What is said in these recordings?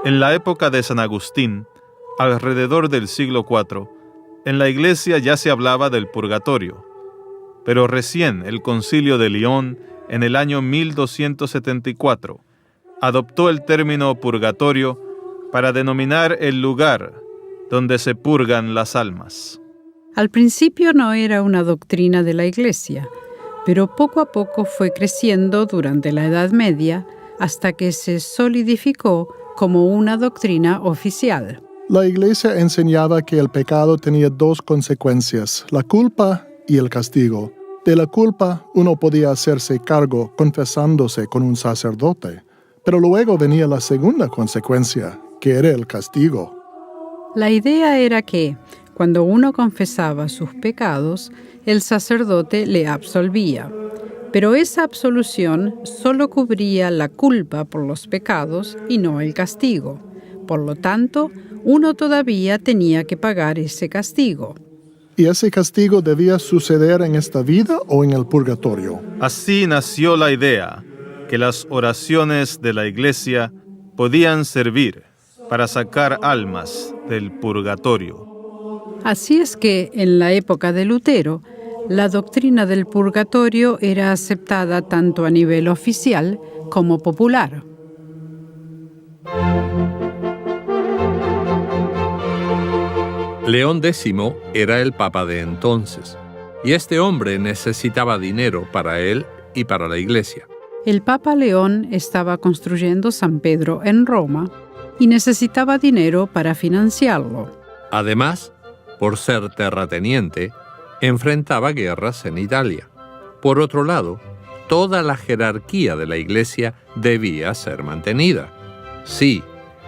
En la época de San Agustín, alrededor del siglo IV, en la Iglesia ya se hablaba del purgatorio, pero recién el Concilio de León, en el año 1274, adoptó el término purgatorio para denominar el lugar donde se purgan las almas. Al principio no era una doctrina de la Iglesia, pero poco a poco fue creciendo durante la Edad Media hasta que se solidificó como una doctrina oficial. La Iglesia enseñaba que el pecado tenía dos consecuencias, la culpa y el castigo. De la culpa, uno podía hacerse cargo confesándose con un sacerdote, pero luego venía la segunda consecuencia, que era el castigo. La idea era que, cuando uno confesaba sus pecados, el sacerdote le absolvía. Pero esa absolución solo cubría la culpa por los pecados y no el castigo. Por lo tanto, uno todavía tenía que pagar ese castigo. ¿Y ese castigo debía suceder en esta vida o en el purgatorio? Así nació la idea que las oraciones de la Iglesia podían servir para sacar almas del purgatorio. Así es que, en la época de Lutero, la doctrina del purgatorio era aceptada tanto a nivel oficial como popular. León X era el papa de entonces, y este hombre necesitaba dinero para él y para la Iglesia. El Papa León estaba construyendo San Pedro en Roma y necesitaba dinero para financiarlo. Además, por ser terrateniente, enfrentaba guerras en Italia. Por otro lado, toda la jerarquía de la Iglesia debía ser mantenida. Sí,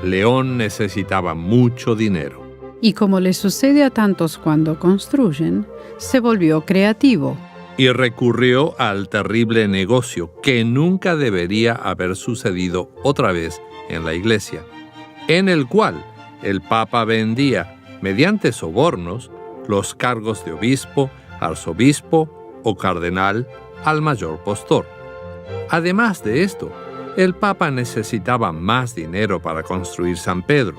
León necesitaba mucho dinero. Y como le sucede a tantos cuando construyen, se volvió creativo. Y recurrió al terrible negocio que nunca debería haber sucedido otra vez en la Iglesia, en el cual el Papa vendía, mediante sobornos, los cargos de obispo, arzobispo o cardenal al mayor postor. Además de esto, el Papa necesitaba más dinero para construir San Pedro.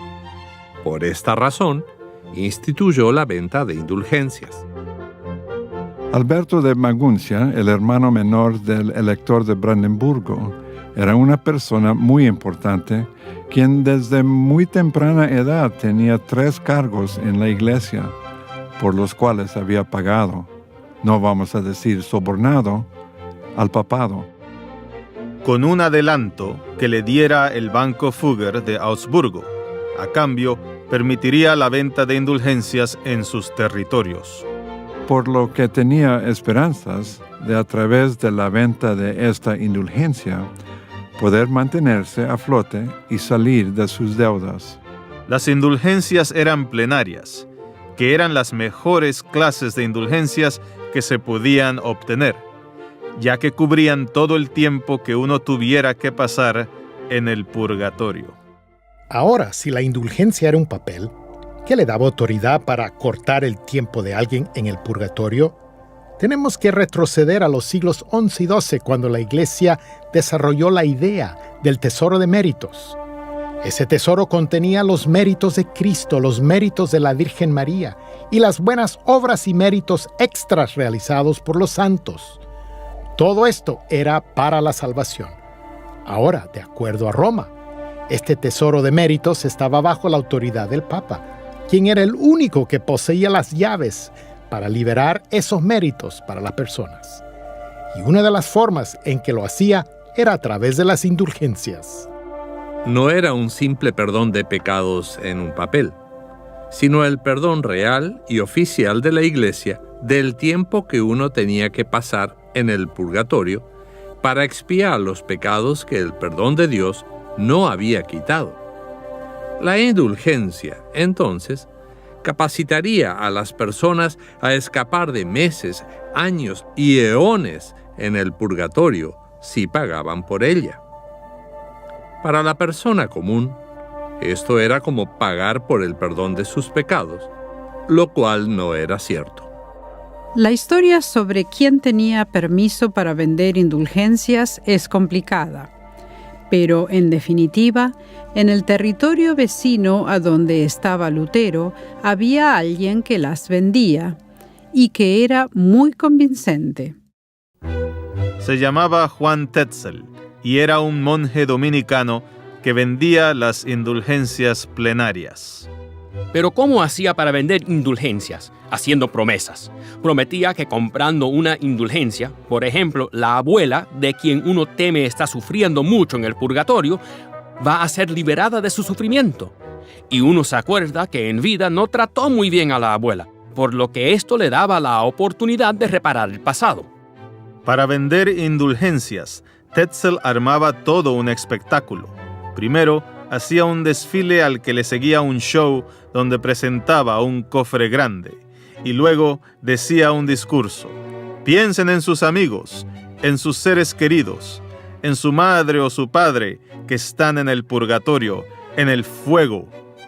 Por esta razón, instituyó la venta de indulgencias. Alberto de Maguncia, el hermano menor del elector de Brandenburgo, era una persona muy importante, quien desde muy temprana edad tenía 3 cargos en la Iglesia, por los cuales había pagado, no vamos a decir sobornado, al papado. Con un adelanto que le diera el Banco Fugger de Augsburgo, a cambio, permitiría la venta de indulgencias en sus territorios. Por lo que tenía esperanzas de, a través de la venta de esta indulgencia, poder mantenerse a flote y salir de sus deudas. Las indulgencias eran plenarias, que eran las mejores clases de indulgencias que se podían obtener, ya que cubrían todo el tiempo que uno tuviera que pasar en el purgatorio. Ahora, si la indulgencia era un papel, ¿qué le daba autoridad para cortar el tiempo de alguien en el purgatorio? Tenemos que retroceder a los siglos XI y XII, cuando la Iglesia desarrolló la idea del tesoro de méritos. Ese tesoro contenía los méritos de Cristo, los méritos de la Virgen María y las buenas obras y méritos extras realizados por los santos. Todo esto era para la salvación. Ahora, de acuerdo a Roma, este tesoro de méritos estaba bajo la autoridad del Papa, quien era el único que poseía las llaves para liberar esos méritos para las personas. Y una de las formas en que lo hacía era a través de las indulgencias. No era un simple perdón de pecados en un papel, sino el perdón real y oficial de la Iglesia del tiempo que uno tenía que pasar en el purgatorio para expiar los pecados que el perdón de Dios no había quitado. La indulgencia, entonces, capacitaría a las personas a escapar de meses, años y eones en el purgatorio si pagaban por ella. Para la persona común, esto era como pagar por el perdón de sus pecados, lo cual no era cierto. La historia sobre quién tenía permiso para vender indulgencias es complicada, Pero, en definitiva, en el territorio vecino a donde estaba Lutero había alguien que las vendía y que era muy convincente. Se llamaba Juan Tetzel y era un monje dominicano que vendía las indulgencias plenarias. Pero ¿cómo hacía para vender indulgencias? Haciendo promesas. Prometía que comprando una indulgencia, por ejemplo, la abuela de quien uno teme está sufriendo mucho en el purgatorio, va a ser liberada de su sufrimiento. Y uno se acuerda que en vida no trató muy bien a la abuela, por lo que esto le daba la oportunidad de reparar el pasado. Para vender indulgencias, Tetzel armaba todo un espectáculo. Primero, hacía un desfile al que le seguía un show donde presentaba un cofre grande. Y luego decía un discurso. Piensen en sus amigos, en sus seres queridos, en su madre o su padre que están en el purgatorio, en el fuego.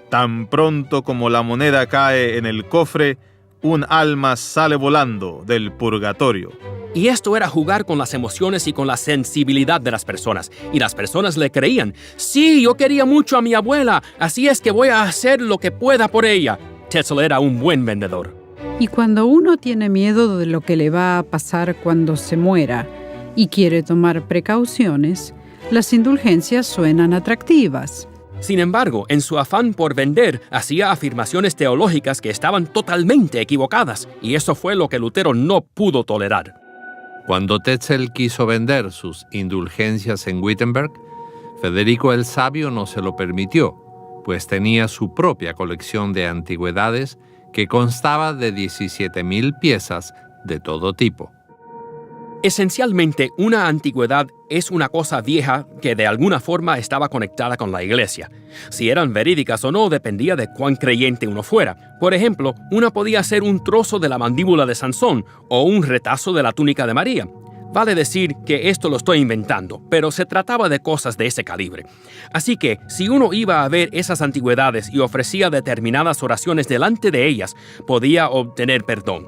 Tan pronto como la moneda cae en el cofre, un alma sale volando del purgatorio. Y esto era jugar con las emociones y con la sensibilidad de las personas. Y las personas le creían. Sí, yo quería mucho a mi abuela, así es que voy a hacer lo que pueda por ella. Tetzel era un buen vendedor. Y cuando uno tiene miedo de lo que le va a pasar cuando se muera y quiere tomar precauciones, las indulgencias suenan atractivas. Sin embargo, en su afán por vender, hacía afirmaciones teológicas que estaban totalmente equivocadas, y eso fue lo que Lutero no pudo tolerar. Cuando Tetzel quiso vender sus indulgencias en Wittenberg, Federico el Sabio no se lo permitió, pues tenía su propia colección de antigüedades que constaba de 17,000 piezas de todo tipo. Esencialmente, una antigüedad es una cosa vieja que de alguna forma estaba conectada con la iglesia. Si eran verídicas o no dependía de cuán creyente uno fuera. Por ejemplo, una podía ser un trozo de la mandíbula de Sansón o un retazo de la túnica de María. Vale decir que esto lo estoy inventando, pero se trataba de cosas de ese calibre. Así que, si uno iba a ver esas antigüedades y ofrecía determinadas oraciones delante de ellas, podía obtener perdón.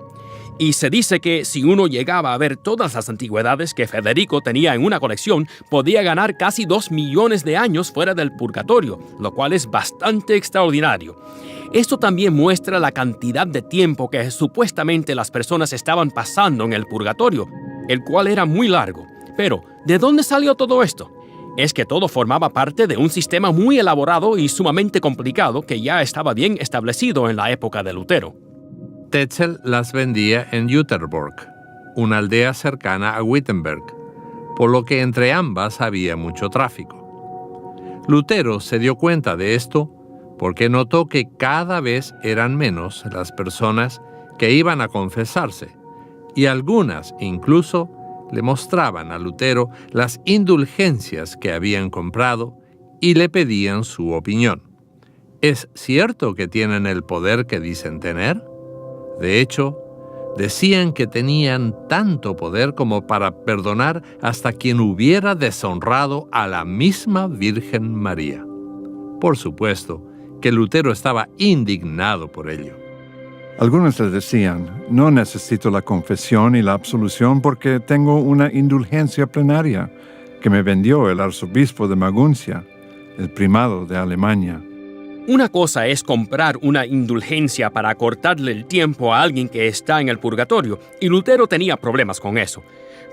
Y se dice que si uno llegaba a ver todas las antigüedades que Federico tenía en una colección, podía ganar casi 2 millones de años fuera del purgatorio, lo cual es bastante extraordinario. Esto también muestra la cantidad de tiempo que supuestamente las personas estaban pasando en el purgatorio, el cual era muy largo. Pero, ¿de dónde salió todo esto? Es que todo formaba parte de un sistema muy elaborado y sumamente complicado que ya estaba bien establecido en la época de Lutero. Tetzel las vendía en Jüterborg, una aldea cercana a Wittenberg, por lo que entre ambas había mucho tráfico. Lutero se dio cuenta de esto porque notó que cada vez eran menos las personas que iban a confesarse, y algunas incluso le mostraban a Lutero las indulgencias que habían comprado y le pedían su opinión. ¿Es cierto que tienen el poder que dicen tener? De hecho, decían que tenían tanto poder como para perdonar hasta quien hubiera deshonrado a la misma Virgen María. Por supuesto que Lutero estaba indignado por ello. Algunos le decían, no necesito la confesión y la absolución porque tengo una indulgencia plenaria que me vendió el arzobispo de Maguncia, el primado de Alemania. Una cosa es comprar una indulgencia para acortarle el tiempo a alguien que está en el purgatorio, y Lutero tenía problemas con eso.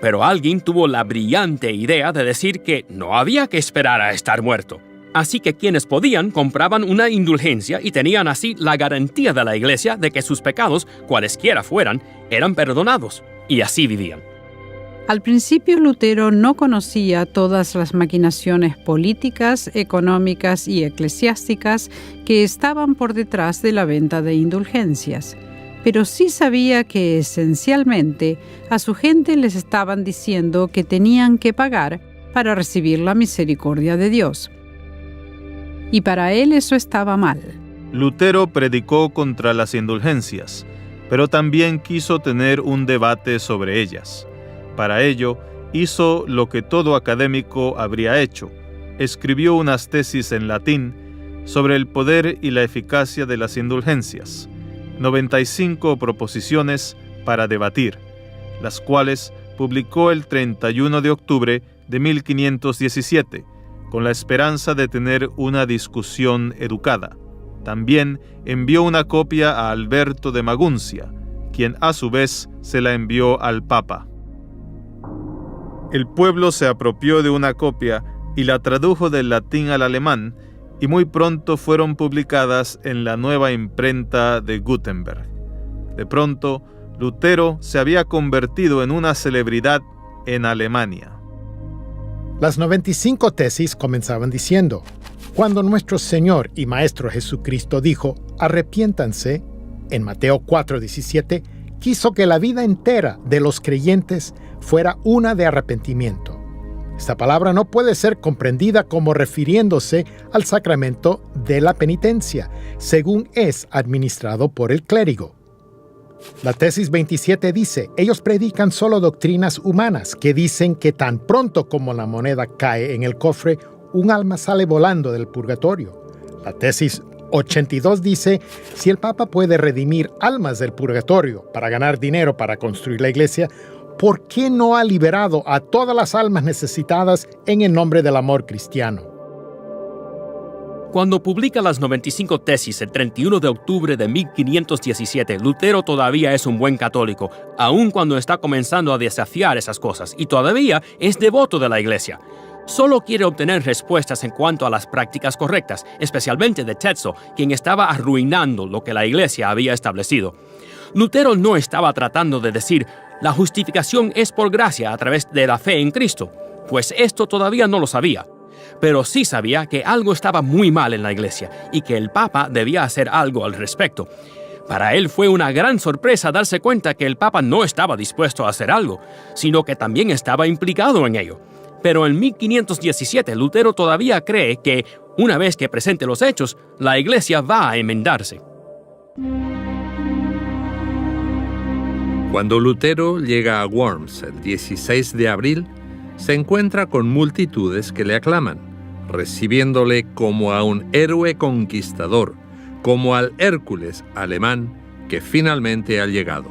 Pero alguien tuvo la brillante idea de decir que no había que esperar a estar muerto. Así que quienes podían compraban una indulgencia y tenían así la garantía de la iglesia de que sus pecados, cualesquiera fueran, eran perdonados, y así vivían. Al principio Lutero no conocía todas las maquinaciones políticas, económicas y eclesiásticas que estaban por detrás de la venta de indulgencias, pero sí sabía que esencialmente a su gente les estaban diciendo que tenían que pagar para recibir la misericordia de Dios. Y para él eso estaba mal. Lutero predicó contra las indulgencias, pero también quiso tener un debate sobre ellas. Para ello, hizo lo que todo académico habría hecho. Escribió unas tesis en latín sobre el poder y la eficacia de las indulgencias, 95 proposiciones para debatir, las cuales publicó el 31 de octubre de 1517, con la esperanza de tener una discusión educada. También envió una copia a Alberto de Maguncia, quien a su vez se la envió al Papa. El pueblo se apropió de una copia y la tradujo del latín al alemán, y muy pronto fueron publicadas en la nueva imprenta de Gutenberg. De pronto, Lutero se había convertido en una celebridad en Alemania. Las 95 tesis comenzaban diciendo: cuando nuestro Señor y Maestro Jesucristo dijo, arrepiéntanse, en Mateo 4:17, quiso que la vida entera de los creyentes fuera una de arrepentimiento. Esta palabra no puede ser comprendida como refiriéndose al sacramento de la penitencia, según es administrado por el clérigo. La tesis 27 dice, ellos predican solo doctrinas humanas que dicen que tan pronto como la moneda cae en el cofre, un alma sale volando del purgatorio. La tesis 82 dice, si el Papa puede redimir almas del purgatorio para ganar dinero para construir la iglesia, ¿por qué no ha liberado a todas las almas necesitadas en el nombre del amor cristiano? Cuando publica las 95 tesis el 31 de octubre de 1517, Lutero todavía es un buen católico, aun cuando está comenzando a desafiar esas cosas, y todavía es devoto de la iglesia. Solo quiere obtener respuestas en cuanto a las prácticas correctas, especialmente de Tetzel, quien estaba arruinando lo que la iglesia había establecido. Lutero no estaba tratando de decir, la justificación es por gracia a través de la fe en Cristo, pues esto todavía no lo sabía. Pero sí sabía que algo estaba muy mal en la iglesia y que el Papa debía hacer algo al respecto. Para él fue una gran sorpresa darse cuenta que el Papa no estaba dispuesto a hacer algo, sino que también estaba implicado en ello. Pero en 1517 Lutero todavía cree que, una vez que presente los hechos, la iglesia va a enmendarse. Cuando Lutero llega a Worms el 16 de abril, se encuentra con multitudes que le aclaman, recibiéndole como a un héroe conquistador, como al Hércules alemán que finalmente ha llegado.